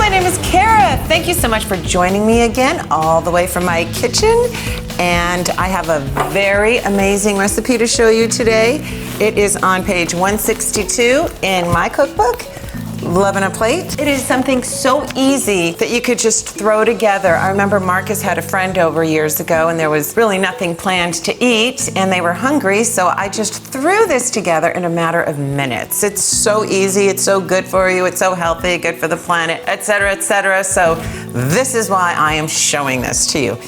my name is Kara. Thank you so much for joining me again, all the way from my kitchen. And I have a very amazing recipe to show you today. It is on page 162 in my cookbook, Love on a Plate. It is something so easy that you could just throw together. I remember Marcus had a friend over years ago and there was really nothing planned to eat and they were hungry, so I just threw this together in a matter of minutes. It's so easy, it's so good for you, it's so healthy, good for the planet, etc., etc. So this is why I am showing this to you.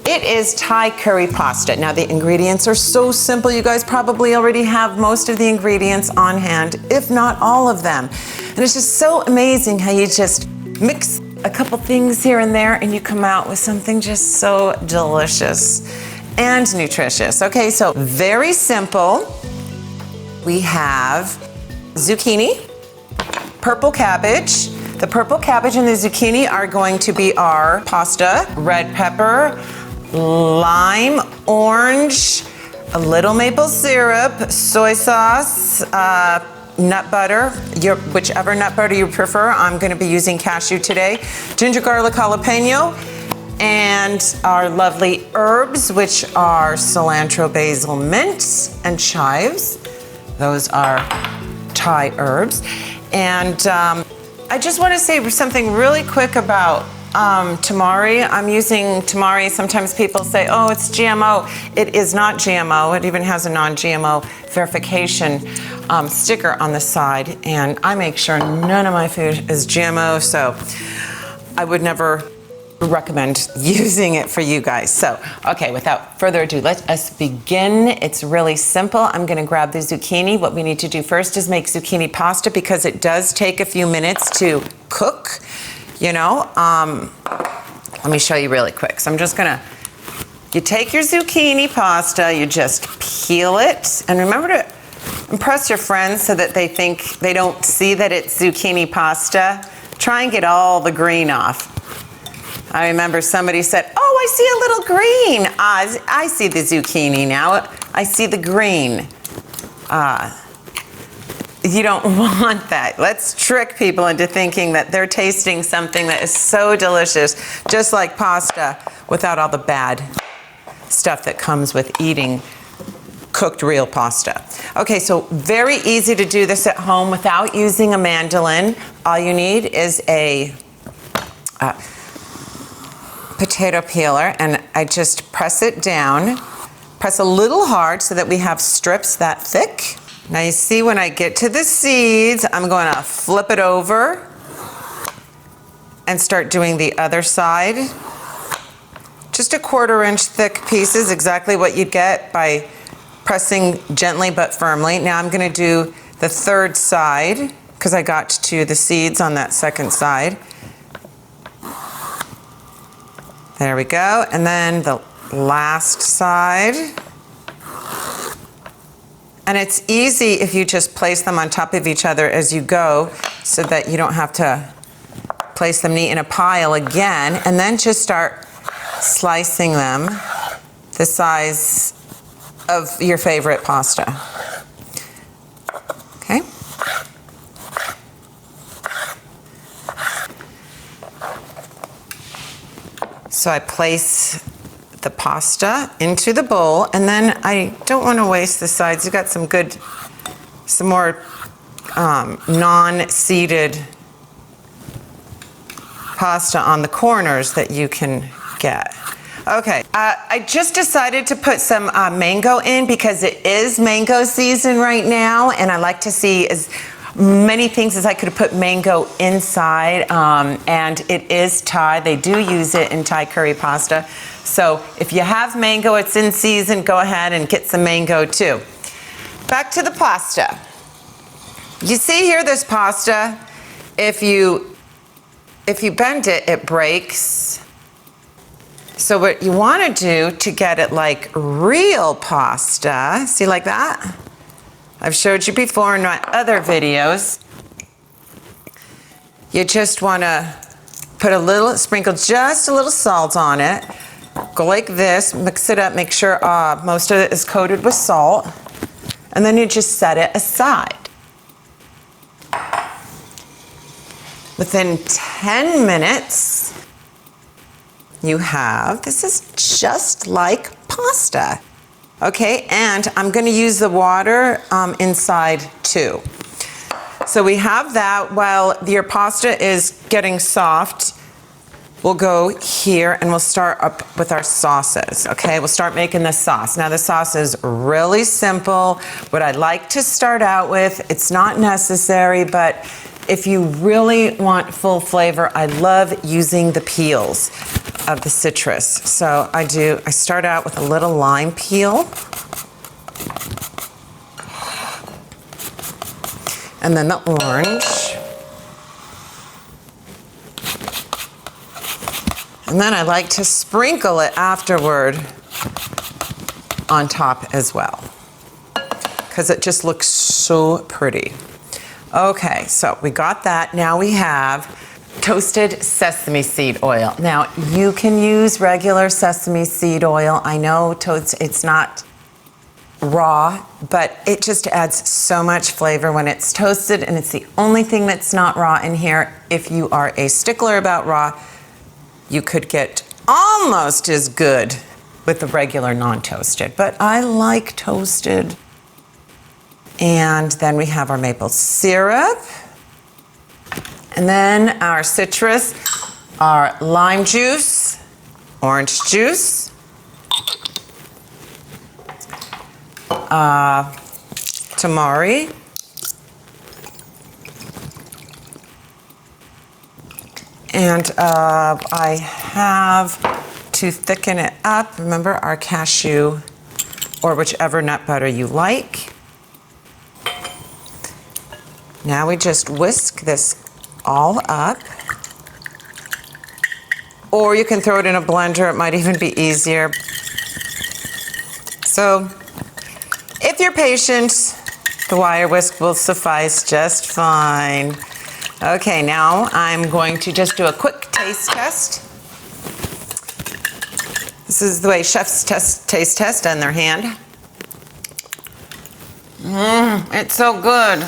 It is Thai curry pasta. Now the ingredients are so simple, you guys probably already have most of the ingredients on hand, if not all of them. And it's just so amazing how you just mix a couple things here and there and you come out with something just so delicious and nutritious. Okay, so very simple. We have zucchini, purple cabbage. The purple cabbage and the zucchini are going to be our pasta, red pepper, lime, orange, a little maple syrup, soy sauce, nut butter, whichever nut butter you prefer. I'm going to be using cashew today. Ginger garlic jalapeno, and our lovely herbs, which are cilantro, basil, mint, and chives. Those are Thai herbs. And I just want to say something really quick about tamari. I'm using tamari. Sometimes people say, oh, it's GMO. It is not GMO. It even has a non-GMO verification sticker on the side. And I make sure none of my food is GMO, so I would never recommend using it for you guys. So, okay, without further ado, let us begin. It's really simple. I'm going to grab the zucchini. What we need to do first is make zucchini pasta because it does take a few minutes to cook. You know, let me show you really quick. So I'm just gonna, you take your zucchini pasta, you just peel it, and remember to impress your friends so that they don't see that it's zucchini pasta. Try and get all the green off. I remember somebody said, oh, I see a little green. I see the zucchini now. I see the green. You don't want that. Let's trick people into thinking that they're tasting something that is so delicious, just like pasta, without all the bad stuff that comes with eating cooked real pasta. Okay, so very easy to do this at home without using a mandolin. All you need is a potato peeler, and I just press it down. Press a little hard so that we have strips that thick. Now you see when I get to the seeds, I'm going to flip it over and start doing the other side. Just a 1/4 inch thick pieces, exactly what you'd get by pressing gently but firmly. Now I'm going to do the third side because I got to the seeds on that second side. There we go. And then the last side. And it's easy if you just place them on top of each other as you go so that you don't have to place them neat in a pile again, and then just start slicing them the size of your favorite pasta. Okay? So I place the pasta into the bowl, and then I don't want to waste the sides. You've got some more non-seeded pasta on the corners that you can get. Okay, I just decided to put some mango in because it is mango season right now, and I like to see as many things as I could have put mango inside, and it is Thai. They do use it in Thai curry pasta. So if you have mango, it's in season, go ahead and get some mango too. Back to the pasta. You see here this pasta, if you bend it, it breaks. So what you want to do to get it like real pasta, see like that? I've showed you before in my other videos. You just want to sprinkle just a little salt on it. Go like this, mix it up, make sure most of it is coated with salt, and then you just set it aside. Within 10 minutes, you have, this is just like pasta. Okay, and I'm gonna use the water inside too. So we have that. While your pasta is getting soft, we'll go here and we'll start up with our sauces, okay? We'll start making the sauce. Now the sauce is really simple. What I like to start out with, it's not necessary, but if you really want full flavor, I love using the peels of the citrus. So I start out with a little lime peel. And then the orange. And then I like to sprinkle it afterward on top as well, because it just looks so pretty. Okay, so we got that. Now we have toasted sesame seed oil. Now you can use regular sesame seed oil. I know it's not raw, but it just adds so much flavor when it's toasted, and it's the only thing that's not raw in here. If you are a stickler about raw, you could get almost as good with the regular non-toasted, but I like toasted. And then we have our maple syrup, and then our citrus, our lime juice, orange juice, tamari, and I have, to thicken it up, remember, our cashew or whichever nut butter you like. Now we just whisk this all up, or you can throw it in a blender. It might even be easier. So if you're patient, the wire whisk will suffice just fine. Okay, now I'm going to just do a quick taste test. This is the way chefs taste test on their hand. It's so good.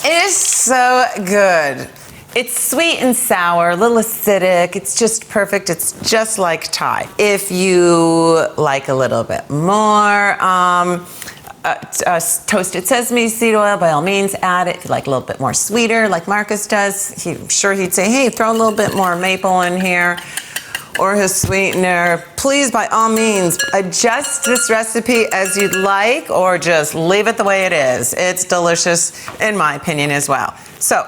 It is so good. It's sweet and sour, a little acidic. It's just perfect. It's just like Thai. If you like a little bit more toasted sesame seed oil, by all means add it. If you like a little bit more sweeter, like Marcus does, I'm sure he'd say, hey, throw a little bit more maple in here, or his sweetener. Please, by all means, adjust this recipe as you'd like, or just leave it the way it is. It's delicious, in my opinion, as well. So,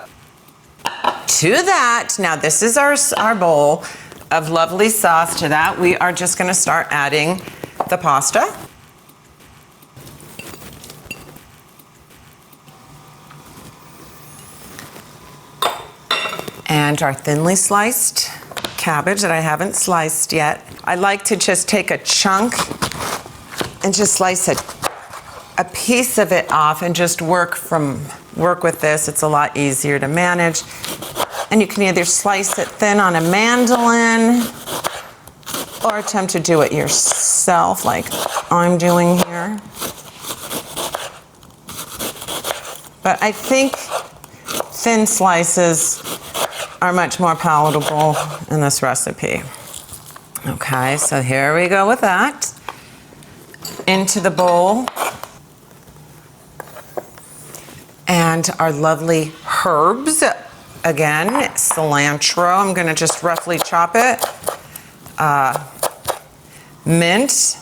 to that, now this is our bowl of lovely sauce. To that, we are just gonna start adding the pasta. And our thinly sliced cabbage that I haven't sliced yet. I like to just take a chunk and just slice a piece of it off and just work with this. It's a lot easier to manage. And you can either slice it thin on a mandolin or attempt to do it yourself like I'm doing here. But I think thin slices are much more palatable in this recipe. Okay, so here we go with that. Into the bowl. And our lovely herbs. Again, cilantro, I'm gonna just roughly chop it. Mint.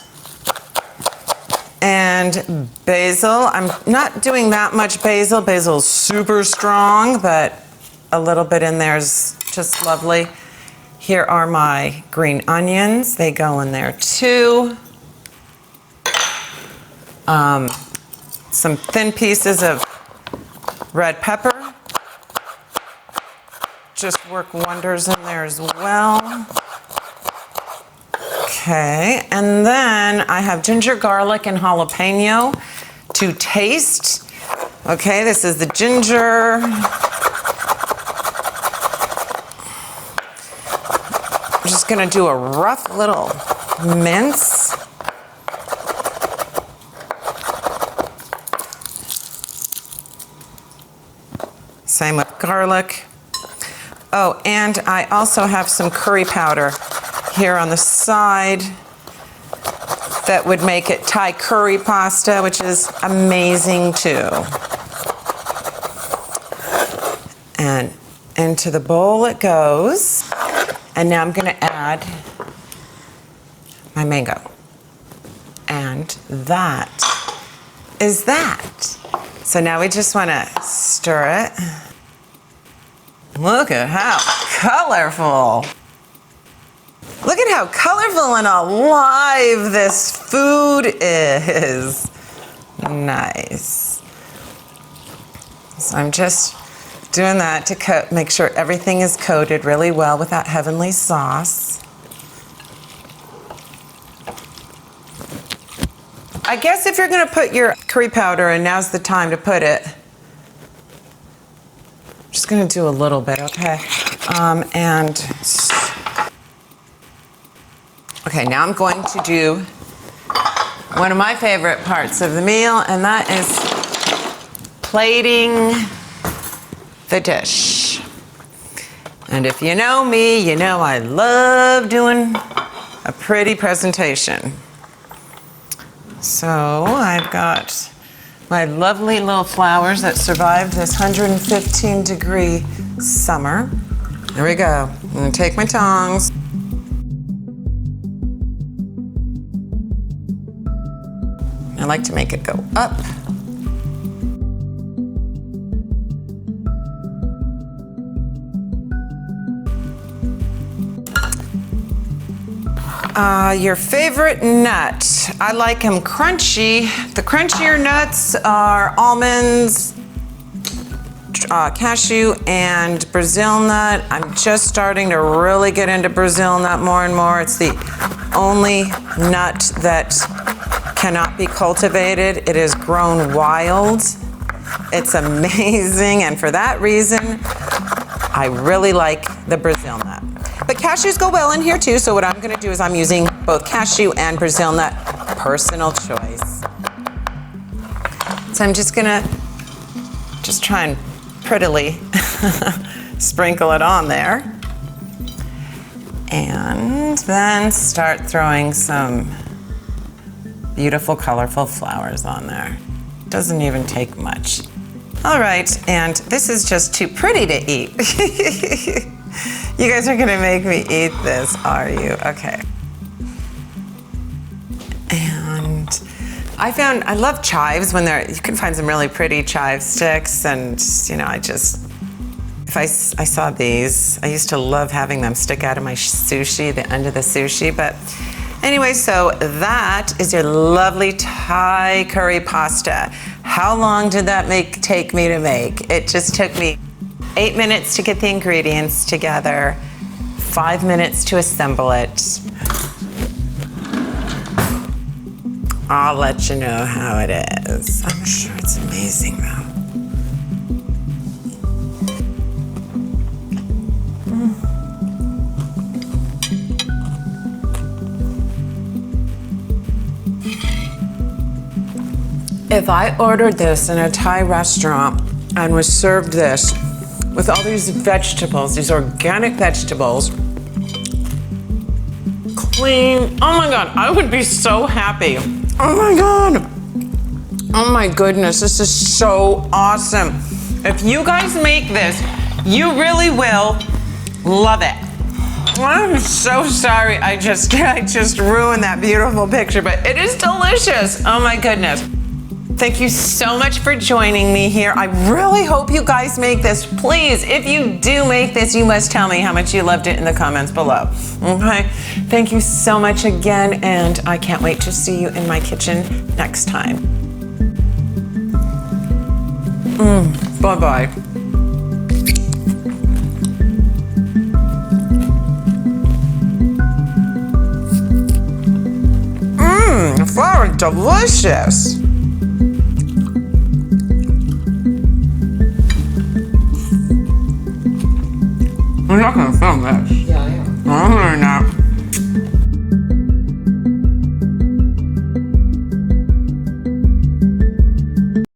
And basil. I'm not doing that much basil. Basil's super strong, but a little bit in there is just lovely. Here are my green onions. They go in there too. Some thin pieces of red pepper. Just work wonders in there as well. Okay, and then I have ginger, garlic, and jalapeno to taste. Okay, this is the ginger. I'm just gonna do a rough little mince. Same with garlic. Oh, and I also have some curry powder here on the side that would make it Thai curry pasta, which is amazing too. And into the bowl it goes. And now I'm gonna add my mango. And that is that. So now we just wanna stir it. Look at how colorful. Look at how colorful and alive this food is. Nice. So I'm just doing that to make sure everything is coated really well with that heavenly sauce. I guess if you're gonna put your curry powder in, now's the time to put it. I'm just gonna do a little bit, okay? Okay, now I'm going to do one of my favorite parts of the meal, and that is plating the dish. And if you know me, you know I love doing a pretty presentation. So I've got my lovely little flowers that survived this 115-degree summer. There we go. I'm gonna take my tongs. I like to make it go up. Your favorite nut. I like them crunchy. The crunchier nuts are almonds, cashew, and Brazil nut. I'm just starting to really get into Brazil nut more and more. It's the only nut that cannot be cultivated. It is grown wild. It's amazing, and for that reason, I really like the Brazil nut. But cashews go well in here too, so what I'm gonna do is I'm using both cashew and Brazil nut, personal choice. So I'm just gonna try and prettily sprinkle it on there. And then start throwing some beautiful, colorful flowers on there. Doesn't even take much. All right, and this is just too pretty to eat. You guys are gonna make me eat this, are you? Okay. And I love chives when you can find some really pretty chive sticks, and you know, if I saw these, I used to love having them stick out of my sushi, the end of the sushi, but anyway, so that is your lovely Thai curry pasta. How long did that take me to make? It just took me 8 minutes to get the ingredients together, 5 minutes to assemble it. I'll let you know how it is. I'm sure it's amazing though. If I ordered this in a Thai restaurant and was served this with all these vegetables, these organic vegetables, clean, oh my God, I would be so happy. Oh my God. Oh my goodness, this is so awesome. If you guys make this, you really will love it. I'm so sorry, I just ruined that beautiful picture, but it is delicious. Oh my goodness. Thank you so much for joining me here. I really hope you guys make this. Please, if you do make this, you must tell me how much you loved it in the comments below. Okay? Thank you so much again, and I can't wait to see you in my kitchen next time. Bye-bye. The flour is delicious. I'm not gonna film this. Yeah, I am. No, I'm really not.